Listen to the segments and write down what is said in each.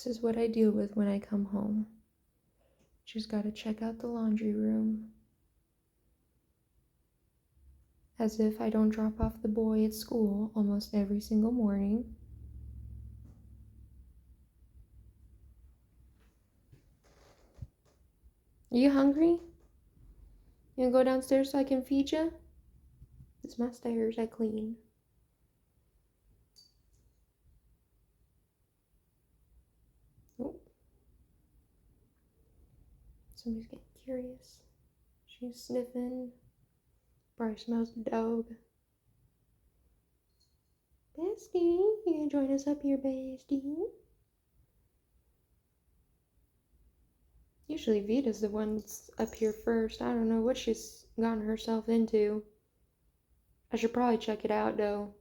This is what I deal with when I come home. Just gotta check out the laundry room. As if I don't drop off the boy at school almost every single morning. Are you hungry? You wanna go downstairs so I can feed you? It's my stairs, I clean. Oh. Somebody's getting curious. She's sniffing. Probably smells the dog. Bestie, you gonna join us up here, bestie? Usually Vita's the one that's up here first. I don't know what she's gotten herself into. I should probably check it out though,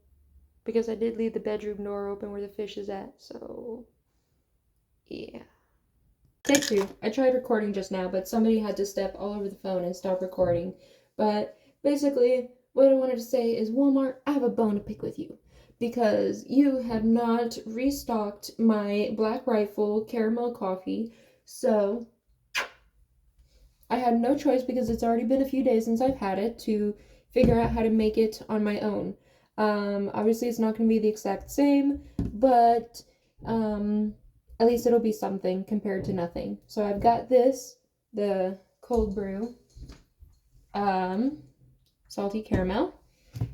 because I did leave the bedroom door open where the fish is at, so yeah. Take two. I tried recording just now, but somebody had to step all over the phone and stop recording. But basically, what I wanted to say is, Walmart, I have a bone to pick with you. Because you have not restocked my Black Rifle caramel coffee. So I had no choice, because it's already been a few days since I've had it, to figure out how to make it on my own. Obviously it's not going to be the exact same, but at least it'll be something compared to nothing. So I've got this, the cold brew, salty caramel.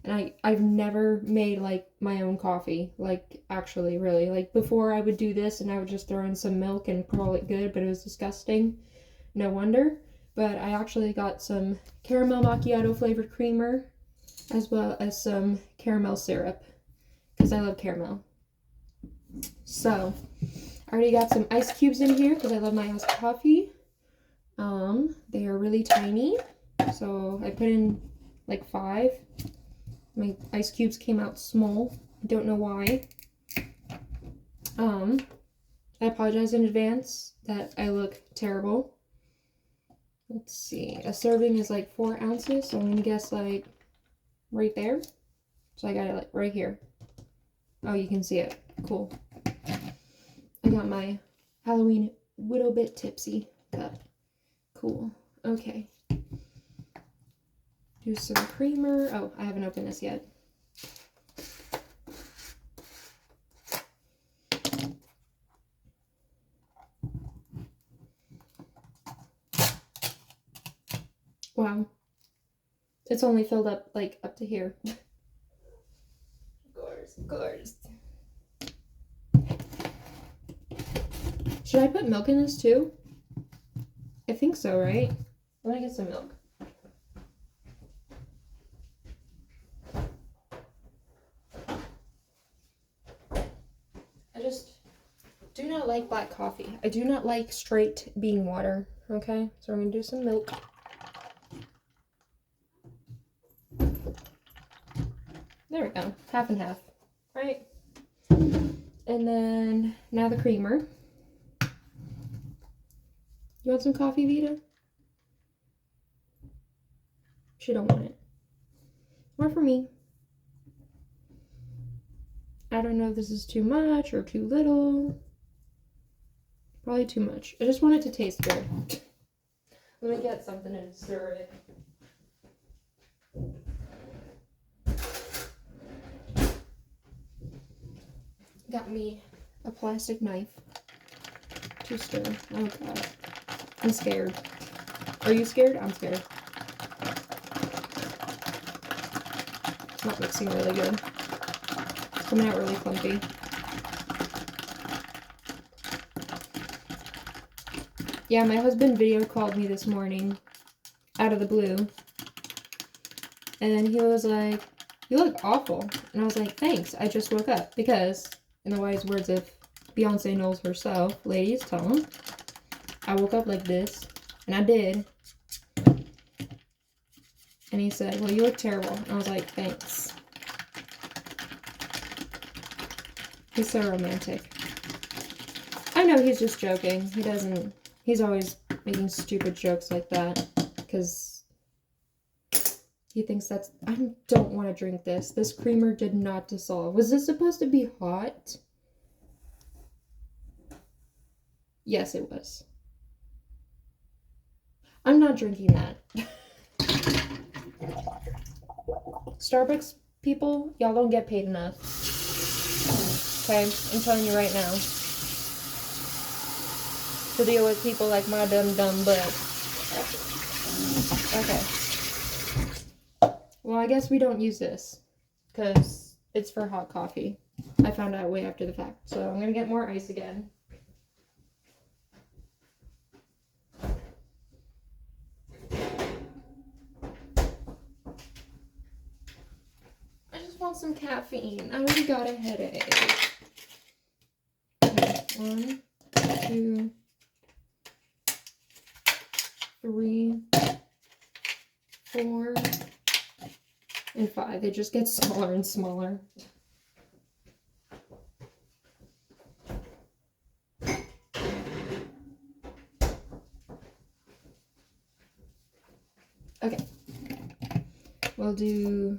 And I've never made like my own coffee, like actually really. Like before I would do this and I would just throw in some milk and call it good, but it was disgusting. No wonder. But I actually got some caramel macchiato flavored creamer as well as some caramel syrup because I love caramel. So I already got some ice cubes in here because I love my iced coffee. They are really tiny, so I put in like 5. My ice cubes came out small. I don't know why. I apologize in advance that I look terrible. Let's see. A serving is like 4 ounces, so I'm gonna guess like right there. So I got it like right here. Oh, you can see it. Cool. I got my Halloween Whittle Bit Tipsy cup. Cool. Okay. Do some creamer. Oh, I haven't opened this yet. Wow. It's only filled up like up to here. Of course. Should I put milk in this too? I think so, right? I'm gonna get some milk. I just do not like black coffee. I do not like straight bean water, okay? So I'm gonna do some milk. There we go, half and half, right? And then now the creamer. You want some coffee, Vita? She don't want it. More for me. I don't know if this is too much or too little. Probably too much. I just want it to taste good. Let me get something and stir it. Got me a plastic knife to stir. Oh god. I'm scared. Are you scared? I'm scared. It's not mixing really good. It's coming out really clumpy. Yeah, my husband video called me this morning out of the blue. And he was like, "You look awful." And I was like, "Thanks, I just woke up." Because, in the wise words of Beyonce Knowles herself, ladies, tell them, I woke up like this. And I did. And he said, "Well, you look terrible." And I was like, "Thanks." He's so romantic. I know he's just joking. He's always making stupid jokes like that. Because he thinks that's... I don't want to drink this. This creamer did not dissolve. Was this supposed to be hot? Yes, it was. I'm not drinking that. Starbucks people, y'all don't get paid enough. Okay, I'm telling you right now. To deal with people like my dumb butt. Okay. Well, I guess we don't use this because it's for hot coffee. I found out way after the fact. So I'm gonna get more ice again. I just want some caffeine. I already got a headache. Okay, 1, 2, 3, 4, and 5. It just gets smaller and smaller. Okay. We'll do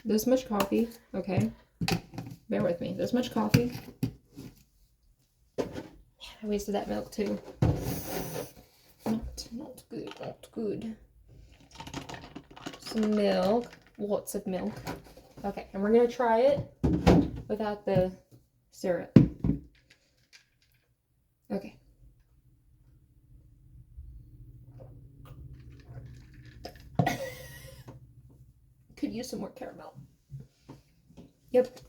this much coffee. Okay. Bear with me. This much coffee. I wasted that milk too. Not good, not good. Some milk. Lots of milk. Okay, and we're gonna try it without the syrup. Okay. Could use some more caramel. Yep.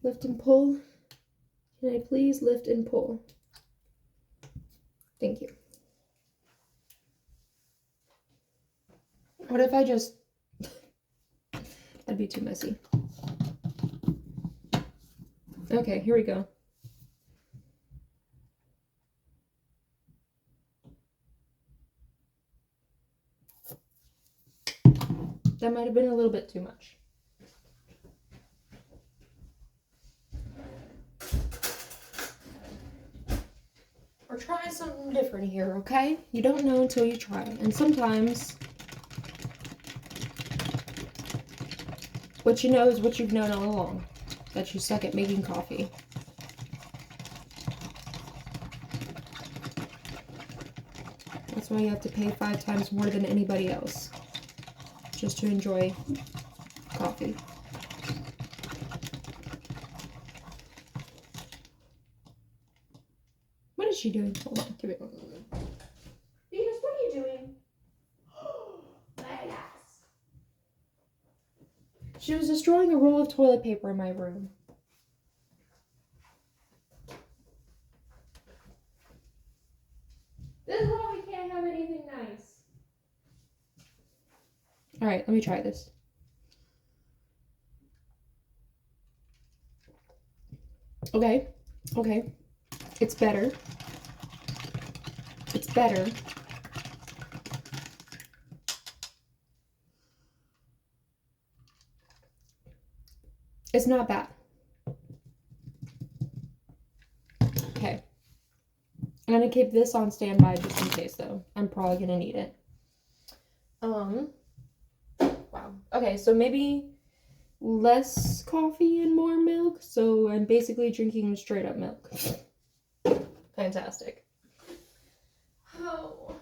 Lift and pull. Can I please lift and pull? Thank you. What if I just... That'd be too messy. Okay, here we go. That might have been a little bit too much. We're trying something different here, okay? You don't know until you try. And sometimes what you know is what you've known all along. That you suck at making coffee. That's why you have to pay 5 times more than anybody else. Just to enjoy coffee. What is she doing? Hold on, give it. Venus, what are you doing? My ass. She was destroying a roll of toilet paper in my room. This is why we can't have anything nice. Alright, let me try this. Okay. It's better. It's not bad. Okay. I'm gonna keep this on standby just in case though. I'm probably gonna need it. Wow. Okay, so maybe less coffee and more milk. So I'm basically drinking straight up milk. Fantastic. Oh.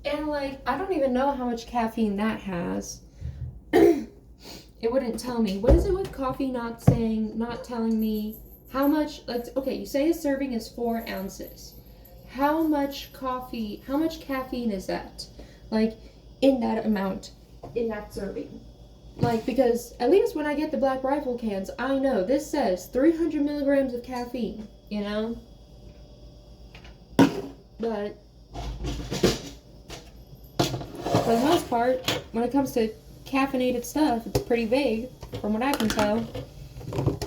And like, I don't even know how much caffeine that has. It wouldn't tell me. What is it with coffee not telling me how much, like, okay, you say a serving is 4 ounces. How much caffeine is that? Like, in that amount, in that serving? Like, because at least when I get the Black Rifle cans, I know this says 300 milligrams of caffeine, you know? But for the most part, when it comes to caffeinated stuff, it's pretty vague, from what I can tell.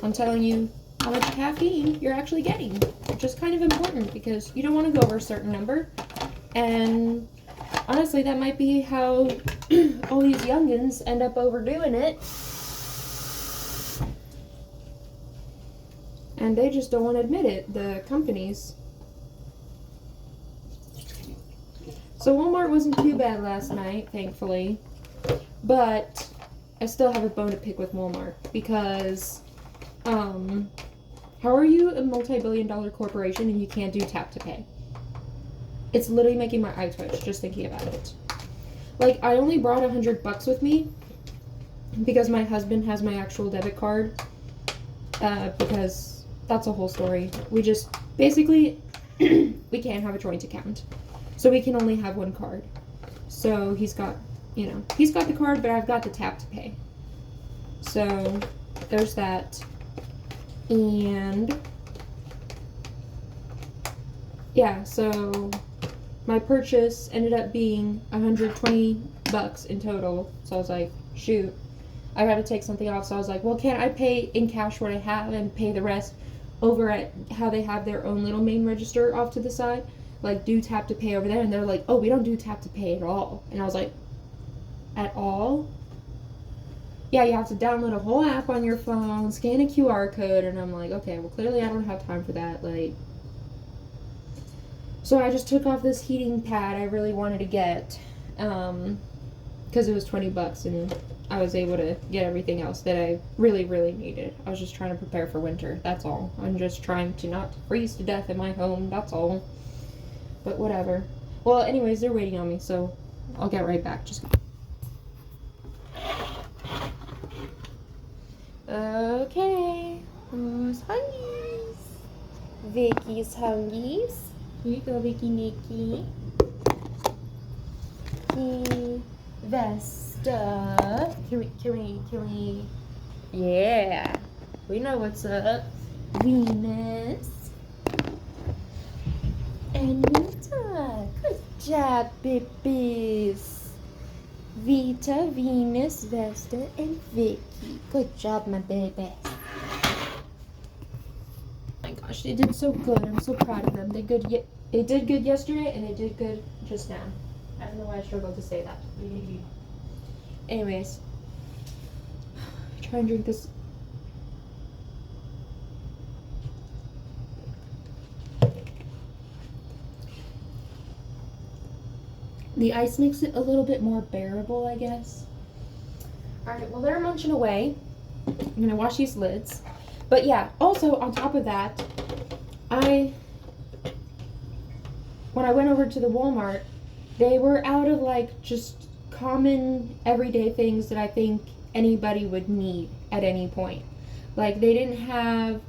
I'm telling you how much caffeine you're actually getting, which is kind of important because you don't want to go over a certain number, and Honestly, that might be how all these youngins end up overdoing it. And they just don't want to admit it, the companies. So Walmart wasn't too bad last night, thankfully. But I still have a bone to pick with Walmart because, how are you a multi-billion-dollar corporation and you can't do tap to pay? It's literally making my eye twitch just thinking about it. Like, I only brought $100 with me because my husband has my actual debit card. Because that's a whole story. We just, basically, we can't have a joint account. So we can only have one card. So he's got, you know, he's got the card, but I've got the tap to pay. So there's that. And yeah, so my purchase ended up being $120 in total. So I was like, shoot, I gotta take something off. So I was like, well, can't I pay in cash what I have and pay the rest over at how they have their own little main register off to the side? Like, do tap to pay over there. And they're like, oh, we don't do tap to pay at all. And I was like, at all? Yeah, you have to download a whole app on your phone, scan a QR code. And I'm like, okay, well, clearly I don't have time for that. Like, so I just took off this heating pad I really wanted to get, because it was $20 and I was able to get everything else that I really, really needed. I was just trying to prepare for winter, that's all. I'm just trying to not freeze to death in my home, that's all. But whatever. Well, anyways, they're waiting on me, so I'll get right back. Just okay. Who's hungies? Vicky's hungies. Here you go, Vicky Nikki. Vesta. Can we? Yeah. We know what's up. Venus. And Vita. Good job, babies. Vita, Venus, Vesta, and Vicky. Good job, my babies. Oh my gosh, they did so good. I'm so proud of them. They did good yesterday, and they did good just now. I don't know why I struggled to say that. Anyways, try and drink this. The ice makes it a little bit more bearable, I guess. Alright, well, they're munching away. I'm going to wash these lids. But yeah, also on top of that, when I went over to the Walmart, they were out of like just common everyday things that I think anybody would need at any point. Like, they didn't have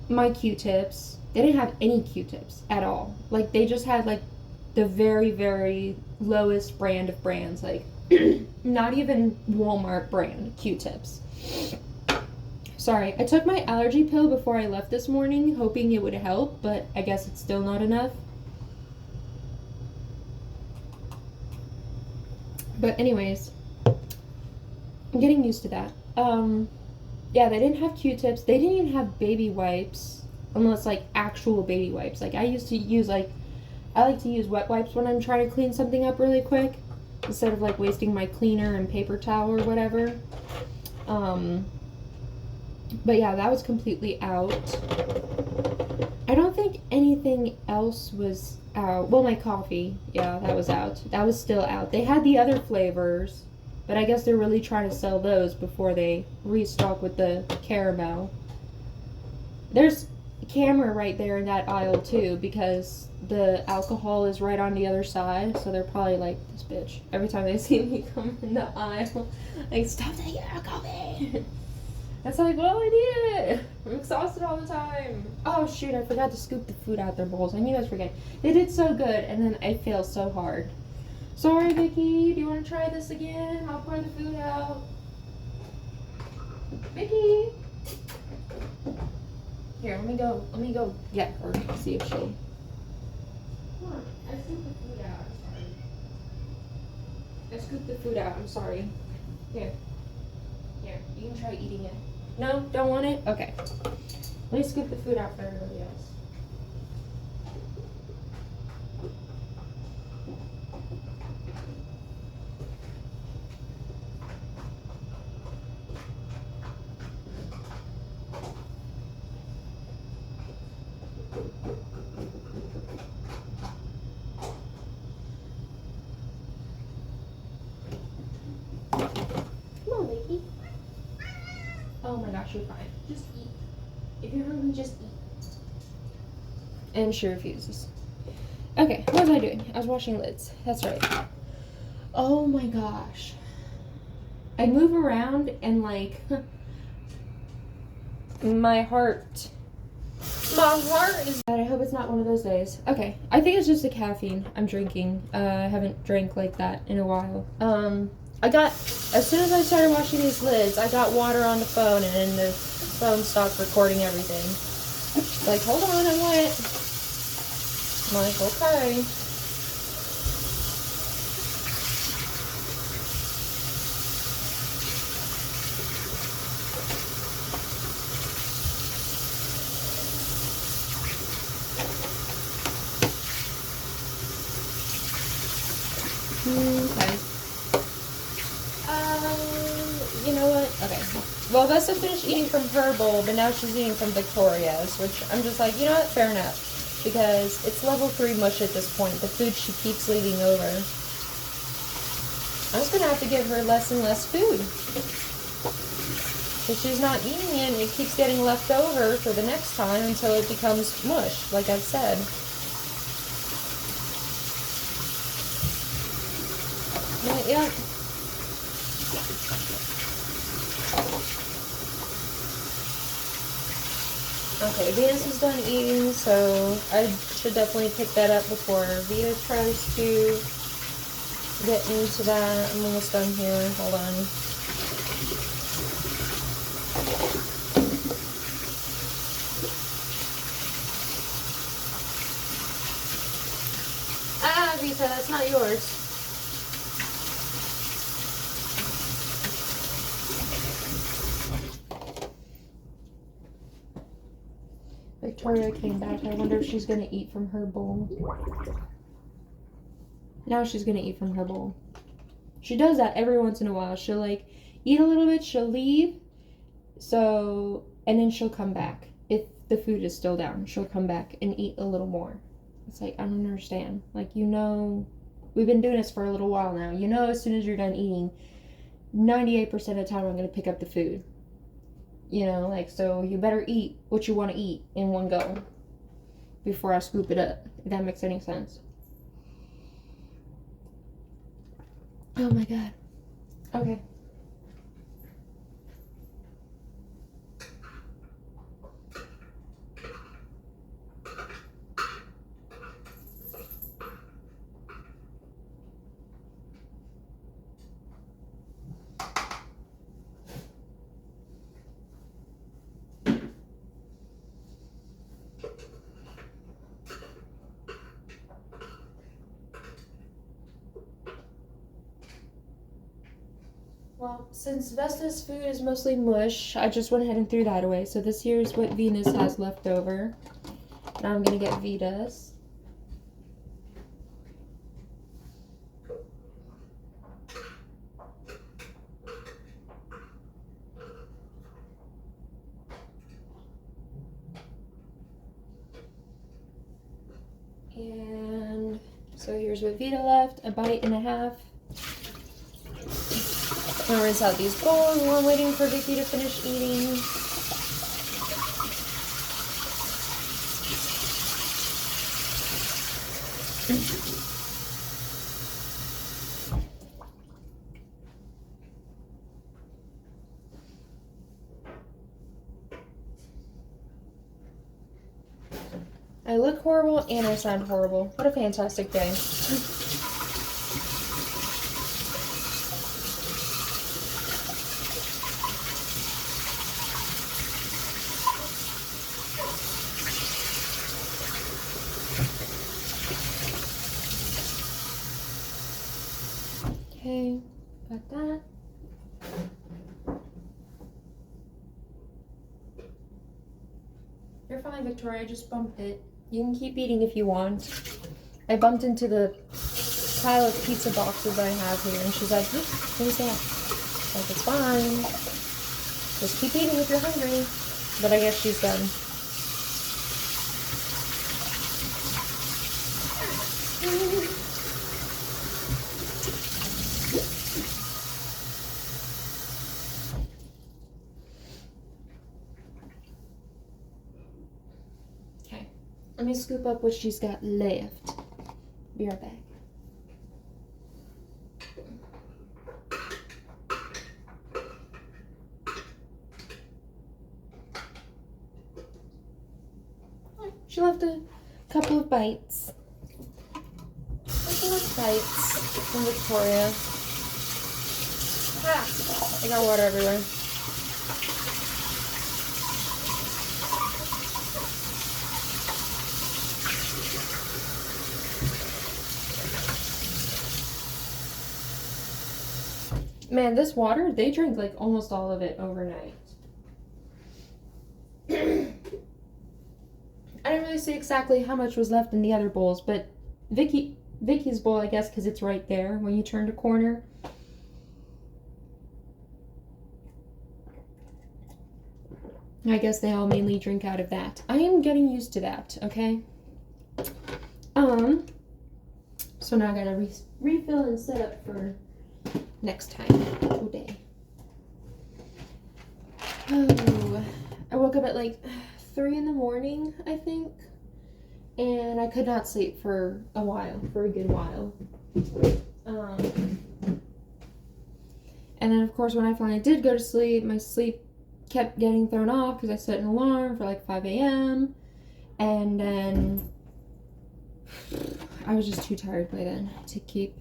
my Q-tips. They didn't have any Q-tips at all. Like, they just had like the very, very lowest brand of brands, like not even Walmart brand Q-tips. Sorry, I took my allergy pill before I left this morning, hoping it would help, but I guess it's still not enough. But anyways, I'm getting used to that. Yeah, they didn't have Q-tips. They didn't even have baby wipes, unless like actual baby wipes. Like, I used to use I like to use wet wipes when I'm trying to clean something up really quick, instead of like wasting my cleaner and paper towel or whatever. But yeah, that was completely out. I don't think anything else was out. Well, my coffee, yeah, that was out. That was still out. They had the other flavors, but I guess they're really trying to sell those before they restock with the caramel. There's a camera right there in that aisle too, because the alcohol is right on the other side, so they're probably like, this bitch, every time they see me come in the aisle, like, stop taking alcohol. It's like, well, I need it. I'm exhausted all the time. Oh shoot, I forgot to scoop the food out their bowls. I knew I was forgetting. They did so good, and then I failed so hard. Sorry, Vicky, do you want to try this again? I'll pour the food out. Vicky! Here, let me go get her, see if she'll. Come on, I scooped the food out, I'm sorry. I scooped the food out, I'm sorry. Here, you can try eating it. No, don't want it? Okay. Let me scoop the food out for everybody else. gosh, you're fine. Just eat. If you're hungry, just eat. And she refuses. Okay, what was I doing? I was washing lids. That's right. Oh my gosh. I move around and like my heart is bad. I hope it's not one of those days. Okay, I think it's just the caffeine I'm drinking. I haven't drank like that in a while. As soon as I started washing these lids, I got water on the phone and then the phone stopped recording everything. It's like, hold on, I'm wet. I'm like, okay. Okay. You know what? Okay. Well, Vesta finished eating from her bowl, but now she's eating from Victoria's, which I'm just like, you know what? Fair enough. Because it's level 3 mush at this point. The food she keeps leaving over. I'm just going to have to give her less and less food. If she's not eating it, it keeps getting left over for the next time until it becomes mush, like I've said. Yeah. Okay, Venus is done eating, so I should definitely pick that up before Vita tries to get into that. I'm almost done here. Hold on. Ah, Vita, that's not yours. Victoria came back. I wonder if she's going to eat from her bowl. Now she's going to eat from her bowl. She does that every once in a while. She'll like eat a little bit, she'll leave, and then she'll come back. If the food is still down, she'll come back and eat a little more. It's like, I don't understand. Like, you know, we've been doing this for a little while now. You know, as soon as you're done eating, 98% of the time I'm going to pick up the food. You know, like, so you better eat what you want to eat in one go before I scoop it up, if that makes any sense. Oh my god. Okay. Well, since Vesta's food is mostly mush, I just went ahead and threw that away. So this here is what Venus has left over. Now I'm going to get Vita's. And so here's what Vita left, a bite and a half. I'm gonna rinse out these bowls while I'm waiting for Vicky to finish eating. I look horrible and I sound horrible. What a fantastic day. Okay, got that. You're fine, Victoria. I just bumped it. You can keep eating if you want. I bumped into the pile of pizza boxes I have here, and she's like, what is that? Like, it's fine. Just keep eating if you're hungry. But I guess she's done. Let me scoop up what she's got left. Be right back. She left a couple of bites. Bites from Victoria. Ah, I got water everywhere. Man, this water, they drink like almost all of it overnight. I didn't really see exactly how much was left in the other bowls, but Vicky's bowl, I guess, because it's right there when you turn a corner. I guess they all mainly drink out of that. I am getting used to that, okay? So now I gotta refill and set up for next time today. Oh, I woke up at like 3 in the morning, I think. And I could not sleep for a good while. And then, of course, when I finally did go to sleep, my sleep kept getting thrown off because I set an alarm for like 5 a.m. And then I was just too tired by then to keep,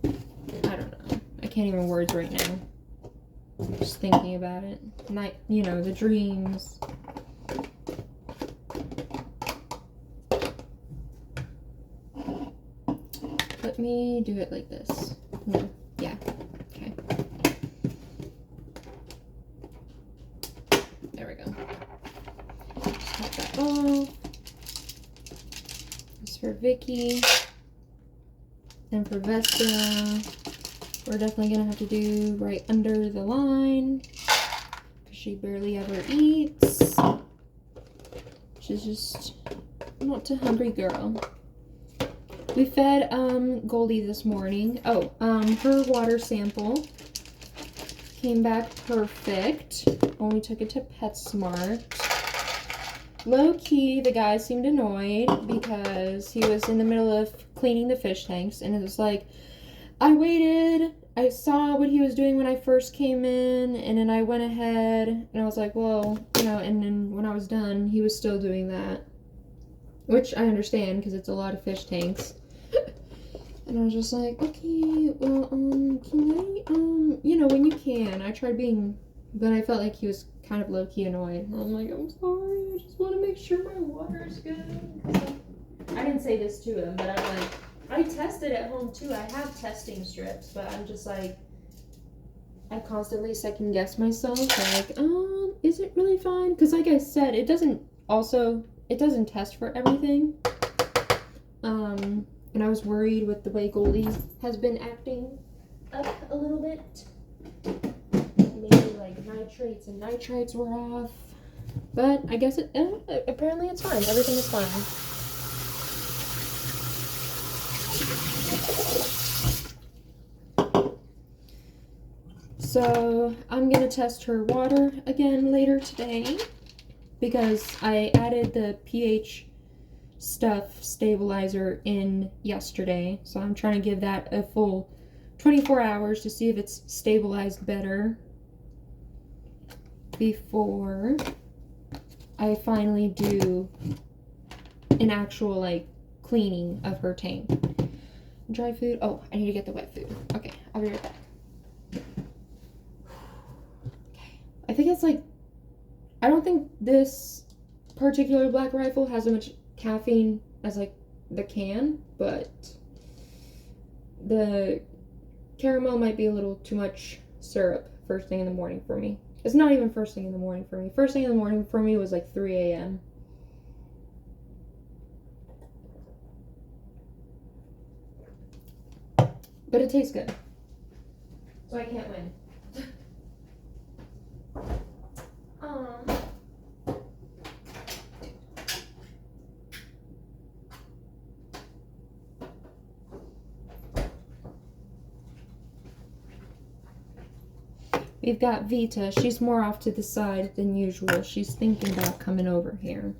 I don't know. I can't even words right now. Just thinking about it. You know, the dreams. Let me do it like this. No. Yeah. Okay. There we go. Just cut that off. This is for Vicky. And for Vesta, we're definitely going to have to do right under the line. Because she barely ever eats. She's just not a hungry girl. We fed Goldie this morning. Oh, her water sample came back perfect when we took it to PetSmart. Low key, the guy seemed annoyed because he was in the middle of cleaning the fish tanks, and it was like, I waited, I saw what he was doing when I first came in, and then I went ahead, and I was like, well, you know, and then when I was done, he was still doing that. Which I understand, because it's a lot of fish tanks. And I was just like, okay, well, can I, you know, when you can. I tried being, but I felt like he was kind of low-key annoyed. And I'm like, I'm sorry, I just want to make sure my water's good. I didn't say this to him, but I'm like, I tested at home too. I have testing strips, but I'm just like, I constantly second-guess myself. I'm like, is it really fine? Because like I said, it doesn't test for everything. And I was worried with the way Goldie has been acting up a little bit. Maybe like nitrates and nitrites were off. But I guess apparently it's fine. Everything is fine. So I'm going to test her water again later today. Because I added the pH stuff stabilizer in yesterday, so I'm trying to give that a full 24 hours to see if it's stabilized better before I finally do an actual like cleaning of her tank. Dry food. Oh, I need to get the wet food. Okay, I'll be right back. Okay, I think it's like, I don't think this particular Black Rifle has as much caffeine as like the can, but the caramel might be a little too much syrup first thing in the morning for me. It's not even first thing in the morning for me. First thing in the morning for me was like 3 a.m. But it tastes good. So I can't win. We've got Vita. She's more off to the side than usual. She's thinking about coming over here.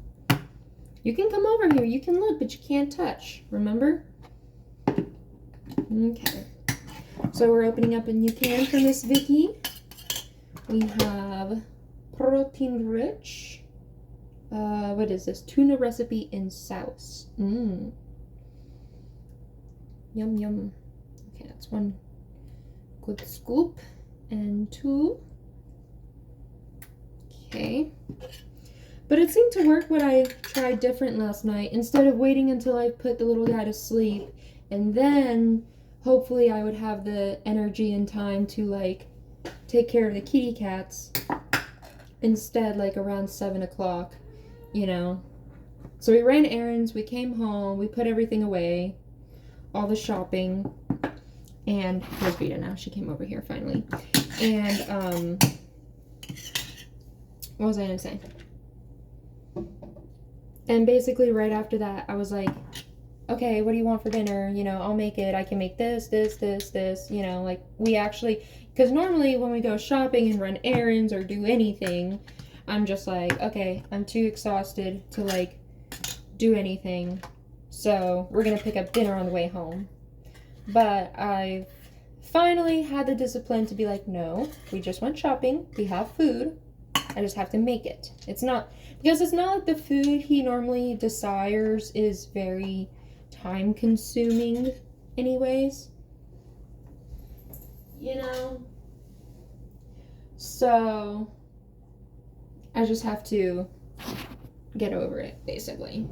You can come over here. You can look, but you can't touch. Remember? Okay. So we're opening up a new can for Miss Vicky. We have protein rich. What is this? Tuna recipe in sauce. Yum, yum. Okay, that's one good scoop. And two. Okay. But it seemed to work what I tried different last night. Instead of waiting until I put the little guy to sleep, and then hopefully I would have the energy and time to, like, take care of the kitty cats. Instead, like, around 7 o'clock, you know. So we ran errands, we came home, we put everything away, all the shopping, and here's Vita now. She came over here finally. And, what was I gonna say? And basically right after that, I was like, okay, what do you want for dinner? You know, I'll make it. I can make this, you know, like we actually, because normally when we go shopping and run errands or do anything, I'm just like, okay, I'm too exhausted to like do anything. So we're going to pick up dinner on the way home. But I've finally had the discipline to be like, no, we just went shopping. We have food. I just have to make it. It's not, because it's not like the food he normally desires is very time consuming anyways, you know, so I just have to get over it basically.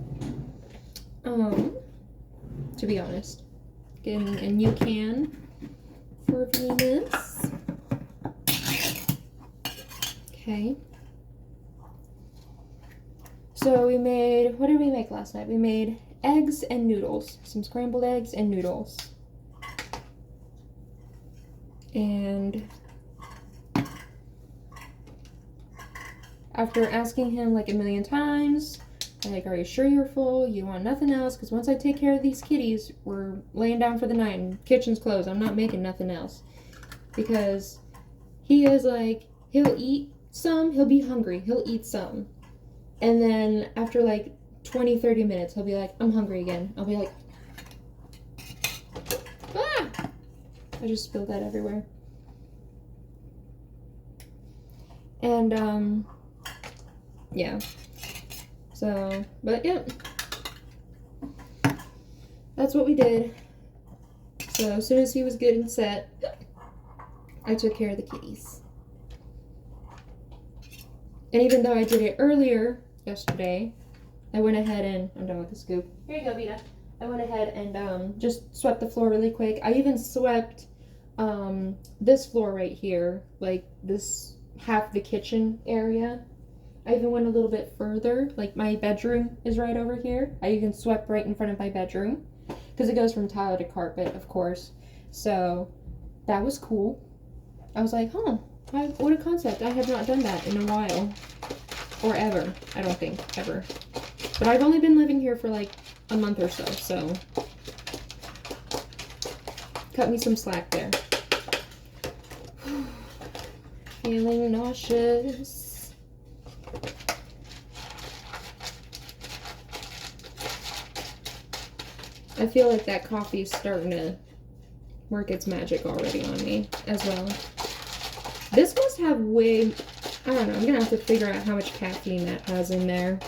To be honest, getting a new can for Venus. Okay. So we made, what did we make last night? We made eggs and noodles. Some scrambled eggs and noodles. And after asking him like a million times, like, are you sure you're full? You want nothing else? Because once I take care of these kitties, we're laying down for the night and kitchen's closed. I'm not making nothing else. Because he is like, he'll eat some, he'll be hungry, he'll eat some. And then after like 20, 30 minutes, he'll be like, I'm hungry again. I'll be like, ah! I just spilled that everywhere. And, yeah. So, but yeah. That's what we did. So as soon as he was good and set, I took care of the kitties. And even though I did it earlier yesterday, I went ahead and, I'm done with the scoop. Here you go, Vita. I went ahead and just swept the floor really quick. I even swept this floor right here, like this half the kitchen area. I even went a little bit further, like my bedroom is right over here. I even swept right in front of my bedroom because it goes from tile to carpet, of course. So that was cool. I was like, huh, what a concept. I have not done that in a while. Or ever. I don't think. Ever. But I've only been living here for like a month or so, so cut me some slack there. Feeling nauseous. I feel like that coffee is starting to work its magic already on me as well. This must have way, I don't know, I'm gonna have to figure out how much caffeine that has in there.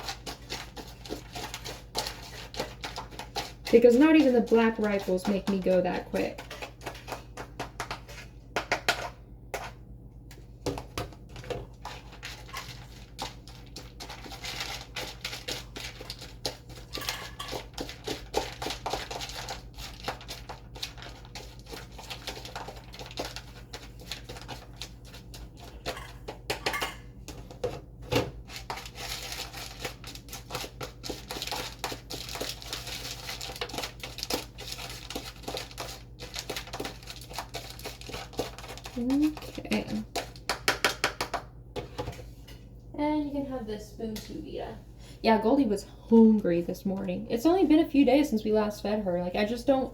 Because not even the Black Rifles make me go that quick. Okay. And you can have this spoon too, Vita. Yeah, Goldie was hungry this morning. It's only been a few days since we last fed her. Like, I just know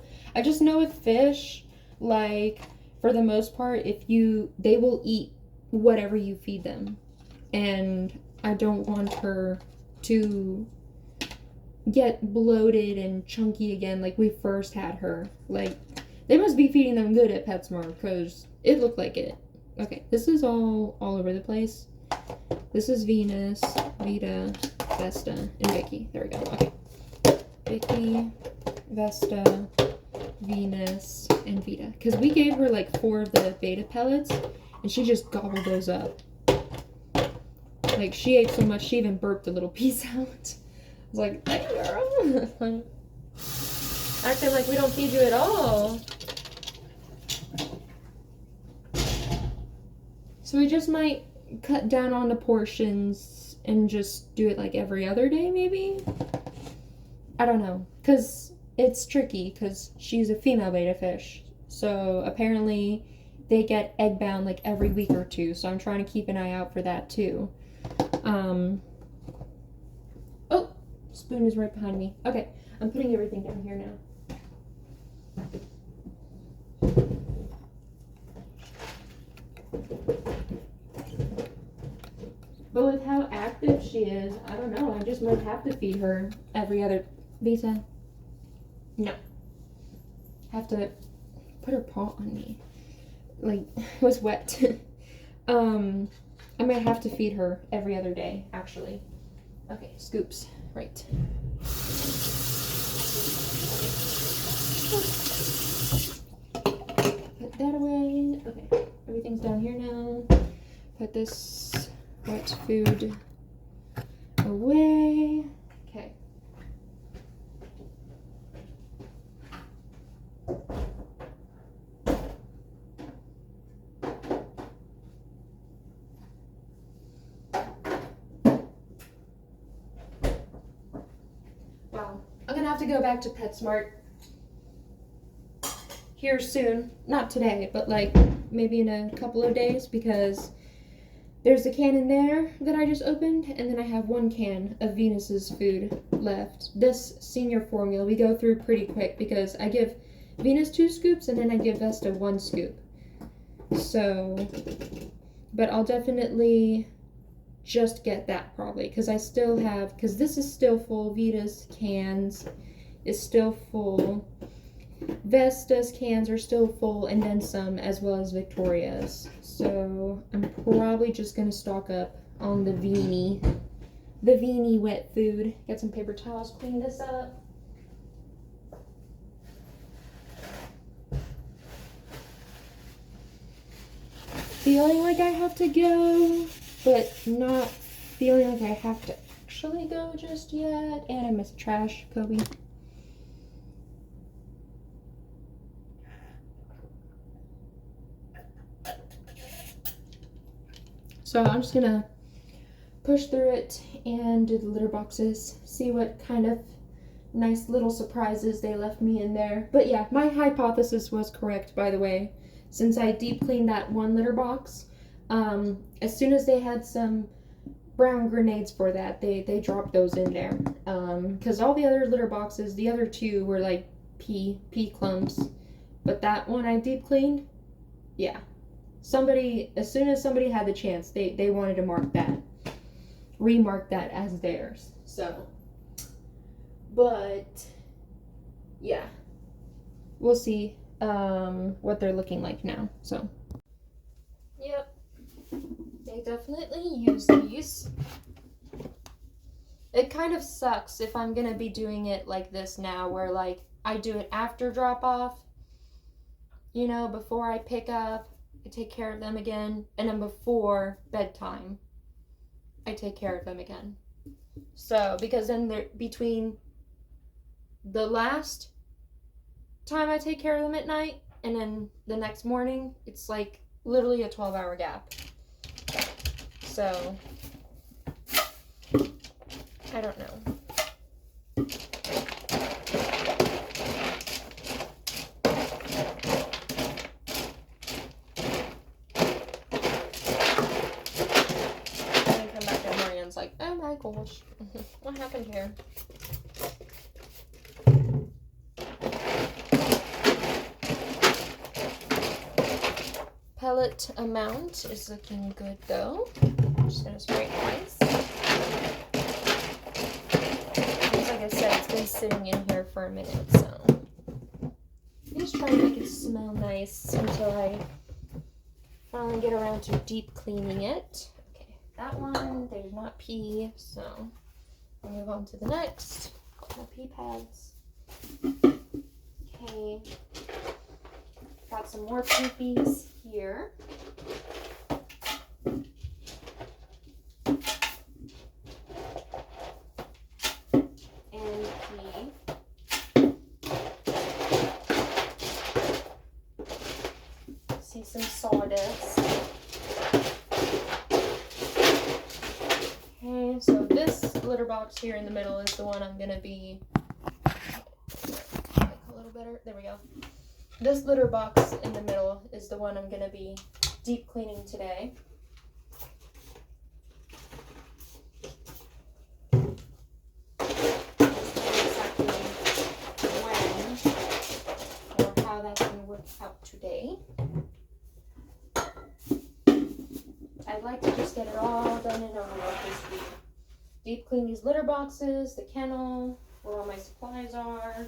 with fish, like, for the most part, they will eat whatever you feed them. And I don't want her to get bloated and chunky again like we first had her. Like, they must be feeding them good at PetSmart because it looked like it. Okay, this is all over the place. This is Venus, Vita, Vesta, and Vicky. There we go. Okay. Vicky, Vesta, Venus, and Vita. Because we gave her like 4 of the beta pellets, and she just gobbled those up. Like, she ate so much, she even burped a little piece out. I was like, hey, girl. Acting like we don't feed you at all. So we just might cut down on the portions and just do it like every other day, maybe? I don't know. Because it's tricky, because she's a female beta fish. So apparently they get egg bound like every week or 2. So I'm trying to keep an eye out for that too. Oh, spoon is right behind me. Okay, I'm putting everything down here now. But with how active she is, I don't know. I just might have to feed her every other. Visa? No. Have to put her paw on me. Like, it was wet. I might have to feed her every other day, actually. Okay, scoops. Right. Put that away. Okay, everything's down here now. Put this wet food away. Okay. Wow. I'm gonna have to go back to PetSmart here soon. Not today, but like maybe in a couple of days, because there's a can in there that I just opened, and then I have 1 can of Venus's food left. This senior formula we go through pretty quick because I give Venus 2 scoops and then I give Vesta 1 scoop. So, but I'll definitely just get that probably, because I still have, because this is still full. Vita's cans is still full. Vesta's cans are still full, and then some, as well as Victoria's. So I'm probably just gonna stock up on the Veenie wet food. Get some paper towels, clean this up. Feeling like I have to go, but not feeling like I have to actually go just yet. And I miss trash, Kobe. So I'm just gonna push through it and do the litter boxes, see what kind of nice little surprises they left me in there. But yeah, my hypothesis was correct, by the way. Since I deep cleaned that 1 litter box, as soon as they had some brown grenades for that, they dropped those in there. Because all the other litter boxes, the other 2 were like pea clumps. But that one I deep cleaned, yeah. Somebody, as soon as somebody had the chance, they wanted to remark that as theirs. So, but yeah, we'll see what they're looking like now. So, yep, they definitely use these. It kind of sucks if I'm gonna be doing it like this now, where like I do it after drop off, you know, before I pick up. I take care of them again, and then before bedtime, I take care of them again. So, because then they're between the last time I take care of them at night and then the next morning, it's like literally a 12-hour gap. So, I don't know. Like, oh my gosh, what happened here? Pellet amount is looking good though. I'm just gonna spray it twice. Like I said, been sitting in here for a minute, so I'm just trying to make it smell nice until I finally get around to deep cleaning it. Okay, that one, they did not pee, so I'll move on to the next. My pee pads. Okay, got some more poopies here. And see some sawdust. Okay, so this litter box here in the middle is the one I'm gonna be a little better. There we go. This litter box in the middle is the one I'm gonna be deep cleaning today. How that's going to work out today. I'd like to just get it all done and over with this week. Deep clean these litter boxes, the kennel, where all my supplies are.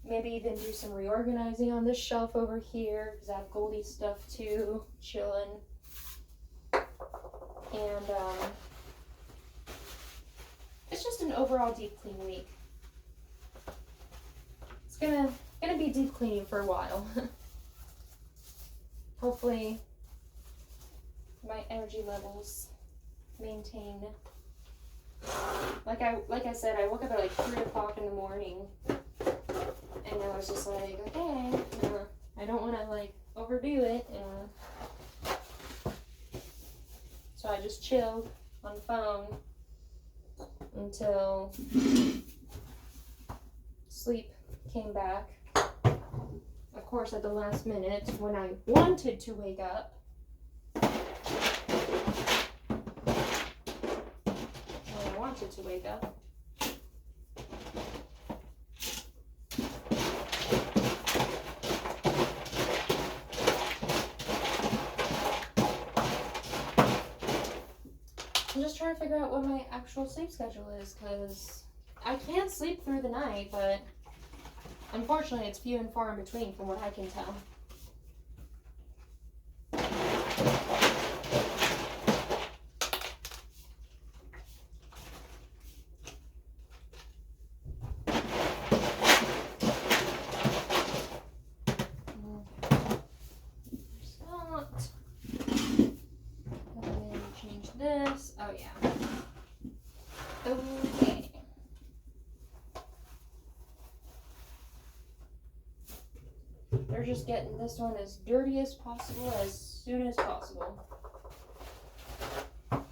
Maybe even do some reorganizing on this shelf over here, because I have Goldie stuff too, chilling. And it's just an overall deep clean week. It's gonna be deep cleaning for a while. Hopefully my energy levels maintain. Like I said, I woke up at like 3 o'clock in the morning, and I was just like, okay, I don't want to like overdo it, so I just chilled on the phone until sleep came back. Of course, at the last minute, when I wanted to wake up, I'm just trying to figure out what my actual sleep schedule is, because I can't sleep through the night, but unfortunately it's few and far in between from what I can tell. This. Oh yeah. Okay. They're just getting this one as dirty as possible as soon as possible. And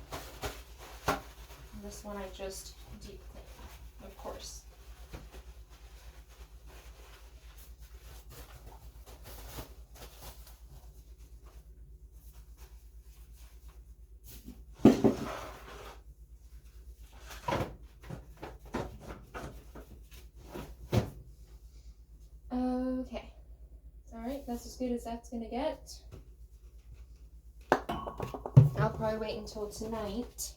this one I just deep clean, of course. Okay, alright, that's as good as that's gonna get. I'll probably wait until tonight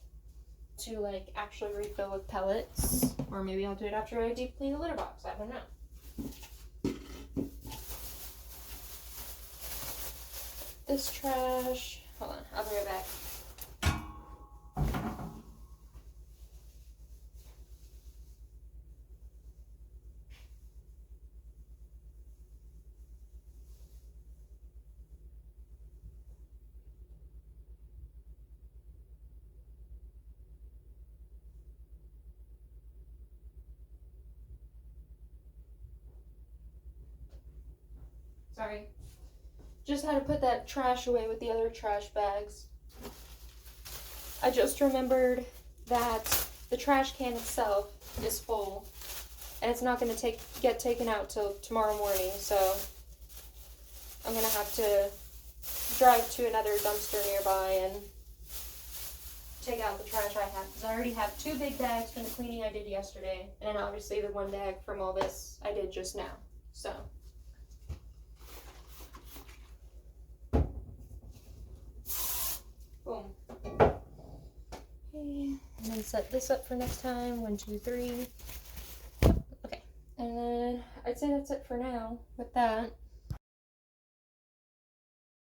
to like actually refill with pellets, or maybe I'll do it after I deep clean the litter box, I don't know. This trash, hold on, I'll be right back. Sorry. Just had to put that trash away with the other trash bags. I just remembered that the trash can itself is full, and it's not going to get taken out till tomorrow morning, so I'm going to have to drive to another dumpster nearby and take out the trash I have, because I already have 2 big bags from the cleaning I did yesterday, and obviously the 1 bag from all this I did just now, so. Boom. Okay, and then set this up for next time. 1, 2, 3. Go. And then I'd say that's it for now with that.